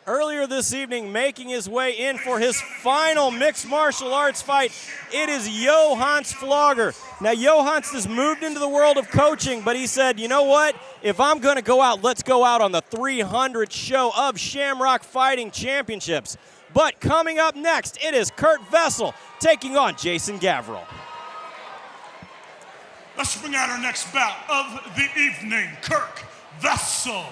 Earlier this evening, making his way in for his final mixed martial arts fight, it is Johans Flogger. Now, Johans has moved into the world of coaching, but he said, you know what? If I'm going to go out, let's go out on the 300th show of Shamrock Fighting Championships. But coming up next, it is Kirk Vessell taking on Jason Gavril. Let's bring out our next bout of the evening, Kirk Vessell.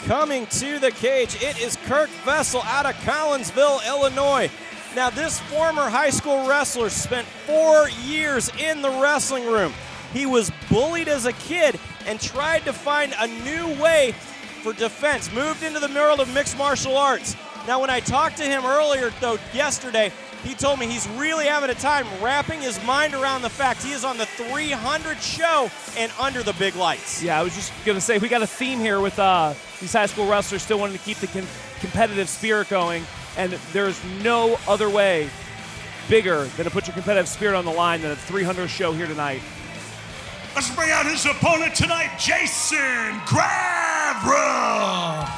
Coming to the cage, it is Kirk Vessell out of Collinsville, Illinois. Now, this former high school wrestler spent 4 years in the wrestling room. He was bullied as a kid and tried to find a new way for defense. Moved into the world of mixed martial arts. Now, when I talked to him earlier, though, yesterday, he told me he's really having a time wrapping his mind around the fact he is on the 300th show and under the big lights. Yeah, I was just going to say, we got a theme here with these high school wrestlers still wanting to keep the competitive spirit going, and there's no other way bigger than to put your competitive spirit on the line than a 300th show here tonight. Let's bring out his opponent tonight, Jason Gavril.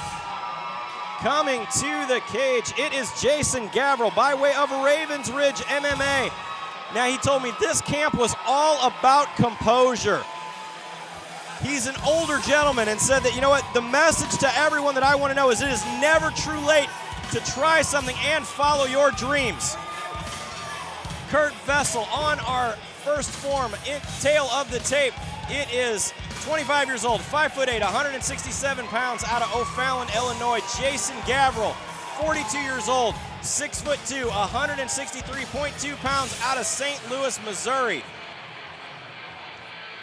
Coming to the cage, it is Jason Gavril by way of Ravens Ridge MMA. Now, he told me this camp was all about composure. He's an older gentleman and said that, you know what, the message to everyone that I want to know is it is never too late to try something and follow your dreams. Kirk Vessell on our first form, tail of the tape. It is 25 years old, 5'8", 167 pounds out of O'Fallon, Illinois. Jason Gavril, 42 years old, 6'2", 163.2 pounds out of St. Louis, Missouri.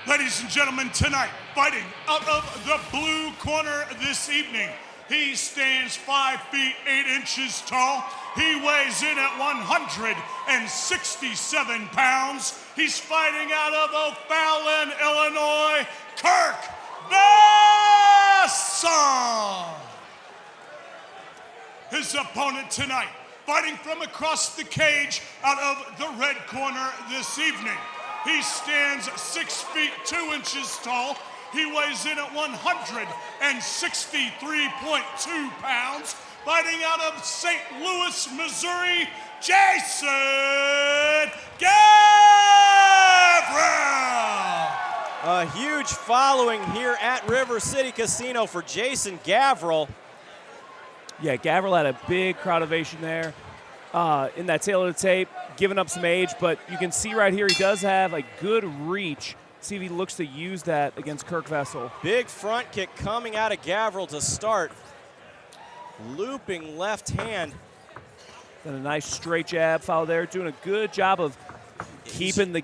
Ladies and gentlemen, tonight, fighting out of the blue corner this evening. He stands 5 feet 8 inches tall. He weighs in at 167 pounds. He's fighting out of O'Fallon, Illinois, Kirk Vessell. His opponent tonight, fighting from across the cage out of the red corner this evening. He stands 6 feet 2 inches tall. He weighs in at 163.2 pounds. Fighting out of St. Louis, Missouri, Jason Gavril. A huge following here at River City Casino for Jason Gavril. Yeah, Gavril had a big crowd ovation there in that tail of the tape, giving up some age, but you can see right here he does have a good reach. See if he looks to use that against Kirk Vessell. Big front kick coming out of Gavril to start. Looping left hand. Then a nice straight jab foul there, doing a good job of keeping the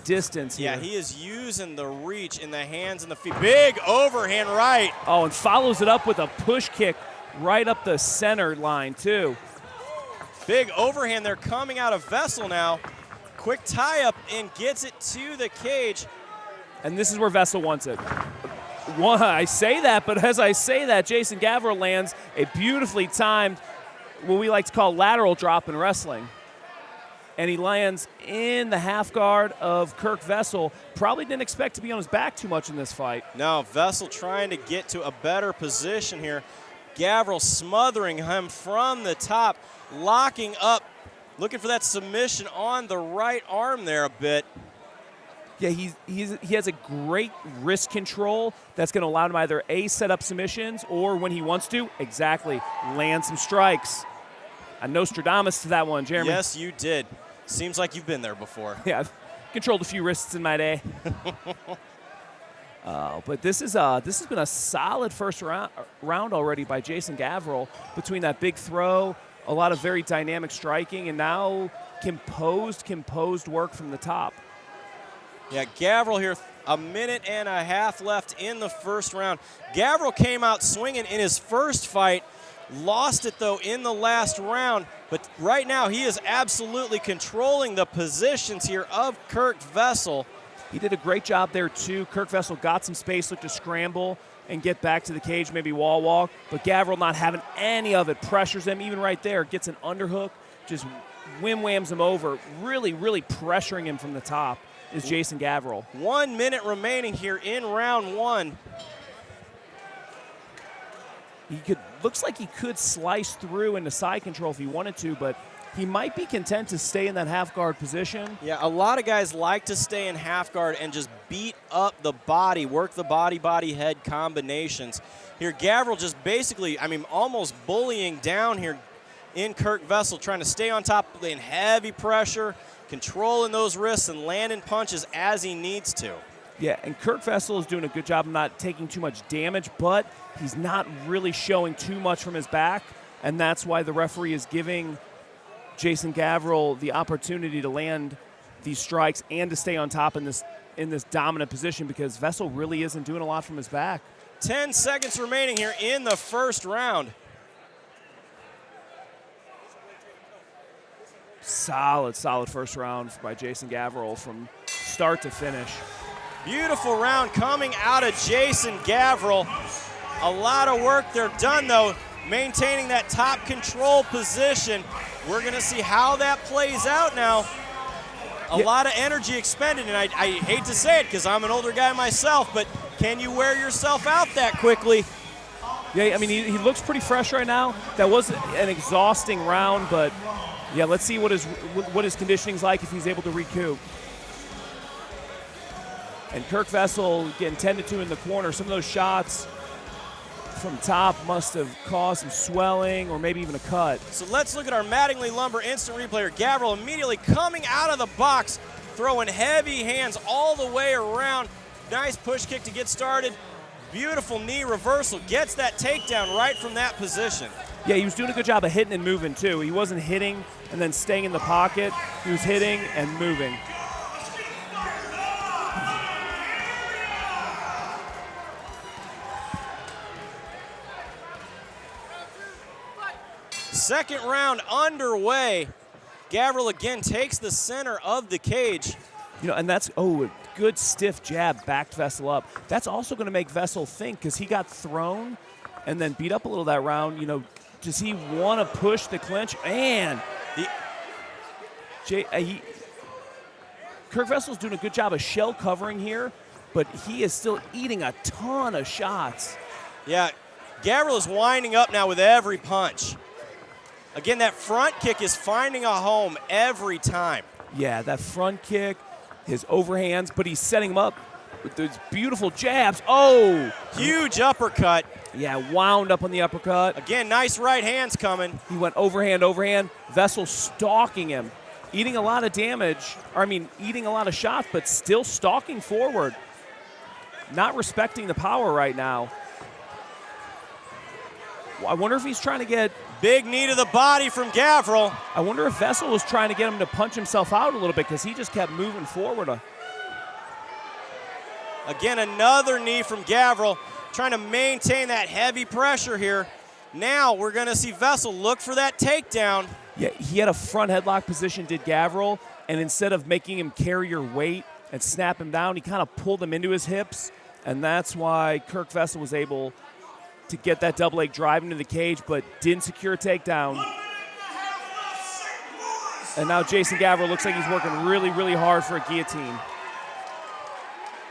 distance here. Yeah, he is using the reach in the hands and the feet. Big overhand right. Oh, and follows it up with a push kick right up the center line, too. Big overhand there coming out of Vessell now. Quick tie-up and gets it to the cage. And this is where Vessell wants it. I say that, but as I say that, Jason Gavril lands a beautifully timed, what we like to call lateral drop in wrestling. And he lands in the half guard of Kirk Vessell. Probably didn't expect to be on his back too much in this fight. No, Vessell trying to get to a better position here. Gavril smothering him from the top, locking up, looking for that submission on the right arm there a bit. Yeah, he has a great wrist control that's going to allow him either A, set up submissions, or when he wants to, land some strikes. A Nostradamus to that one, Jeremy. Yes, you did. Seems like you've been there before. Yeah, I've controlled a few wrists in my day. But this has been a solid first round already by Jason Gavril, between that big throw, a lot of very dynamic striking, and now composed work from the top. Yeah, Gavril here, a minute and a half left in the first round. Gavril came out swinging in his first fight, lost it though in the last round, but right now he is absolutely controlling the positions here of Kirk Vessell. He did a great job there too. Kirk Vessell got some space, looked to scramble and get back to the cage, maybe wall walk, but Gavril not having any of it, pressures him even right there, gets an underhook, just whams him over, really pressuring him from the top. Is Jason Gavril. 1 minute remaining here in round one. looks like he could slice through into side control if he wanted to, but he might be content to stay in that half guard position. Yeah, a lot of guys like to stay in half guard and just beat up the body, work the body-head combinations. Here, Gavril just basically, almost bullying down here in Kirk Vessell, trying to stay on top, in heavy pressure, controlling those wrists and landing punches as he needs to. Yeah, and Kirk Vessell is doing a good job of not taking too much damage, but he's not really showing too much from his back, and that's why the referee is giving Jason Gavril the opportunity to land these strikes and to stay on top in this dominant position, because Vessell really isn't doing a lot from his back. 10 seconds remaining here in the first round. Solid first round by Jason Gavril from start to finish. Beautiful round coming out of Jason Gavril. A lot of work there done, though, maintaining that top control position. We're going to see how that plays out now. A lot of energy expended, and I hate to say it because I'm an older guy myself, but can you wear yourself out that quickly? Yeah, he looks pretty fresh right now. That was an exhausting round, but yeah, let's see what his conditioning's like if he's able to recoup. And Kirk Vessell getting 10-2 in the corner. Some of those shots from top must have caused some swelling or maybe even a cut. So let's look at our Mattingly Lumber instant replayer. Gavril immediately coming out of the box, throwing heavy hands all the way around. Nice push kick to get started. Beautiful knee reversal. Gets that takedown right from that position. Yeah, he was doing a good job of hitting and moving too. He wasn't hitting and then staying in the pocket. He was hitting and moving. Second round underway. Gavril again takes the center of the cage. And that's, a good stiff jab backed Vessell up. That's also going to make Vessell think, because he got thrown and then beat up a little that round. Does he want to push the clinch? And Kirk Vessell's doing a good job of shell covering here, but he is still eating a ton of shots. Yeah, Gavril is winding up now with every punch. Again, that front kick is finding a home every time. Yeah, that front kick, his overhands, but he's setting him up with those beautiful jabs. Oh! Huge uppercut. Yeah, wound up on the uppercut. Again, nice right hands coming. He went overhand. Vessell stalking him, eating a lot of damage. Eating a lot of shots, but still stalking forward. Not respecting the power right now. I wonder if he's trying to get... Big knee to the body from Gavril. I wonder if Vessell was trying to get him to punch himself out a little bit, because he just kept moving forward. Again, another knee from Gavril, trying to maintain that heavy pressure here. Now we're going to see Vessell look for that takedown. Yeah, he had a front headlock position, did Gavril, and instead of making him carry your weight and snap him down, he kind of pulled him into his hips, and that's why Kirk Vessell was able to get that double leg drive into the cage, but didn't secure a takedown. And now Jason Gavril looks like he's working really, really hard for a guillotine.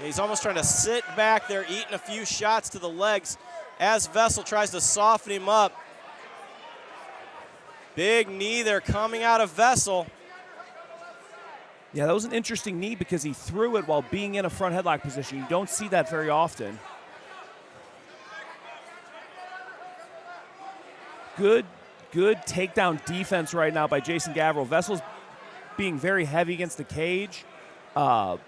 He's almost trying to sit back there, eating a few shots to the legs as Vessell tries to soften him up. Big knee there coming out of Vessell. Yeah, that was an interesting knee because he threw it while being in a front headlock position. You don't see that very often. Good takedown defense right now by Jason Gavril. Vessell's being very heavy against the cage, but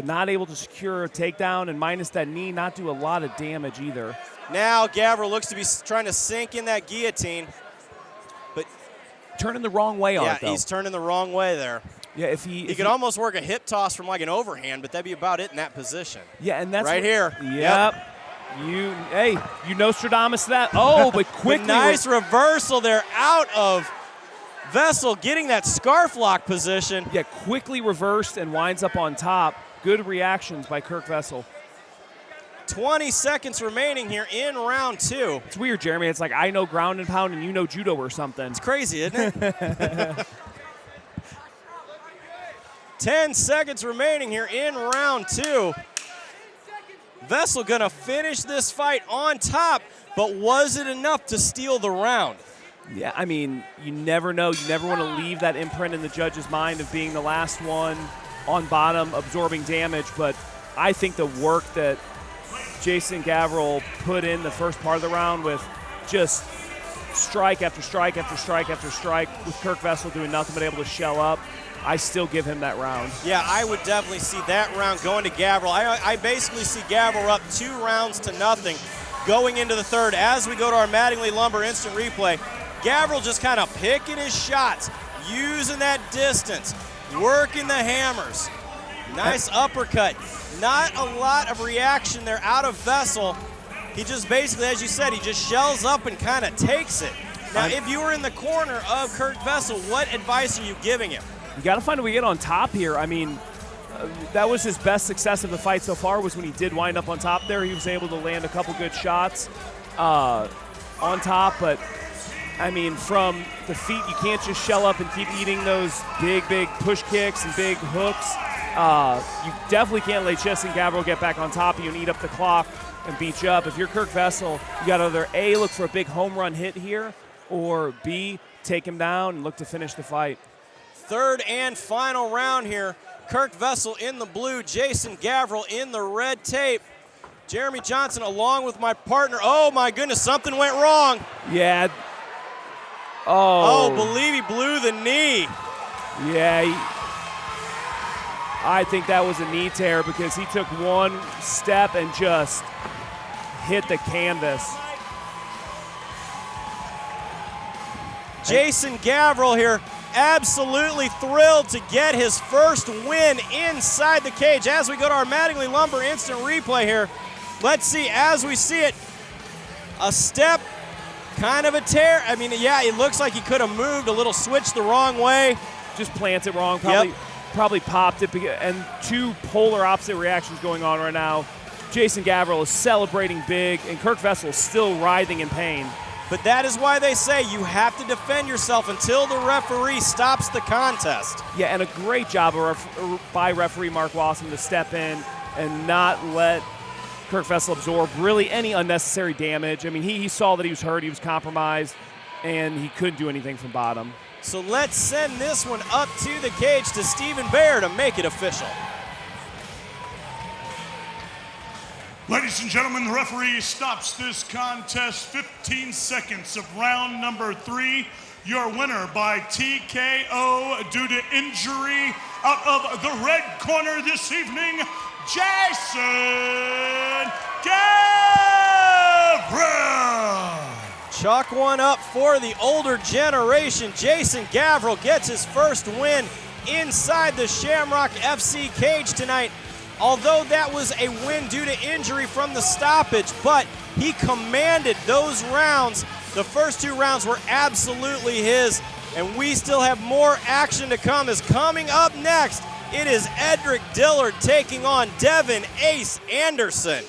not able to secure a takedown, and minus that knee, not do a lot of damage either. Now Gavril looks to be trying to sink in that guillotine, but turning the wrong way on it, though. Yeah, he's turning the wrong way there. Yeah, if he could almost work a hip toss from like an overhand, but that'd be about it in that position. Yeah, and that's right here. Yep. You Nostradamus that. Oh, but quickly. Nice reversal there out of Vessell, getting that scarf lock position. Yeah, quickly reversed and winds up on top. Good reactions by Kirk Vessell. 20 seconds remaining here in round two. It's weird, Jeremy. It's like I know ground and pound and you know judo or something. It's crazy, isn't it? 10 seconds remaining here in round two. Vessell gonna finish this fight on top, but was it enough to steal the round? Yeah, I mean, you never know. You never want to leave that imprint in the judge's mind of being the last one on bottom, absorbing damage, but I think the work that Jason Gavril put in the first part of the round with just strike after strike after strike after strike, with Kirk Vessell doing nothing but able to shell up, I still give him that round. Yeah, I would definitely see that round going to Gavril. I basically see Gavril up 2-0 going into the third. As we go to our Mattingly Lumber instant replay, Gavril just kind of picking his shots, using that distance, working the hammers. Nice uppercut. Not a lot of reaction there out of Vessell. He just basically, as you said, he just shells up and kind of takes it. Now, if you were in the corner of Kirk Vessell, what advice are you giving him? You got to find a way to get on top here. I mean, that was his best success of the fight so far, was when he did wind up on top there. He was able to land a couple good shots on top, but I mean, from the feet, you can't just shell up and keep eating those big push kicks and big hooks. You definitely can't let Jason Gavril get back on top of you and eat up the clock and beat you up. If you're Kirk Vessell, you got to either A, look for a big home run hit here, or B, take him down and look to finish the fight. Third and final round here. Kirk Vessell in the blue, Jason Gavril in the red tape. Jeremy Johnson along with my partner. Oh my goodness, something went wrong. Yeah. Oh, believe he blew the knee. Yeah, I think that was a knee tear because he took one step and just hit the canvas. Jason Gavril here, absolutely thrilled to get his first win inside the cage. As we go to our Mattingly Lumber instant replay here, let's see, as we see it, a step, kind of a tear. I mean, yeah, it looks like he could have moved a little, switched the wrong way. Just planted wrong, probably popped it, and two polar opposite reactions going on right now. Jason Gavril is celebrating big, and Kirk Vessell is still writhing in pain. But that is why they say you have to defend yourself until the referee stops the contest. Yeah, and a great job by referee Mark Wasson to step in and not let Kirk Vessell absorb really any unnecessary damage. I mean, he saw that he was hurt, he was compromised, and he couldn't do anything from bottom. So let's send this one up to the cage to Stephen Baer to make it official. Ladies and gentlemen, the referee stops this contest. 15 seconds of round number 3. Your winner by TKO due to injury out of the red corner this evening, Jason Gavril. Chalk one up for the older generation. Jason Gavril gets his first win inside the Shamrock FC cage tonight. Although that was a win due to injury from the stoppage, but he commanded those rounds. The first 2 rounds were absolutely his, and we still have more action to come. As coming up next, it is Edric Dillard taking on Devin Ace Anderson.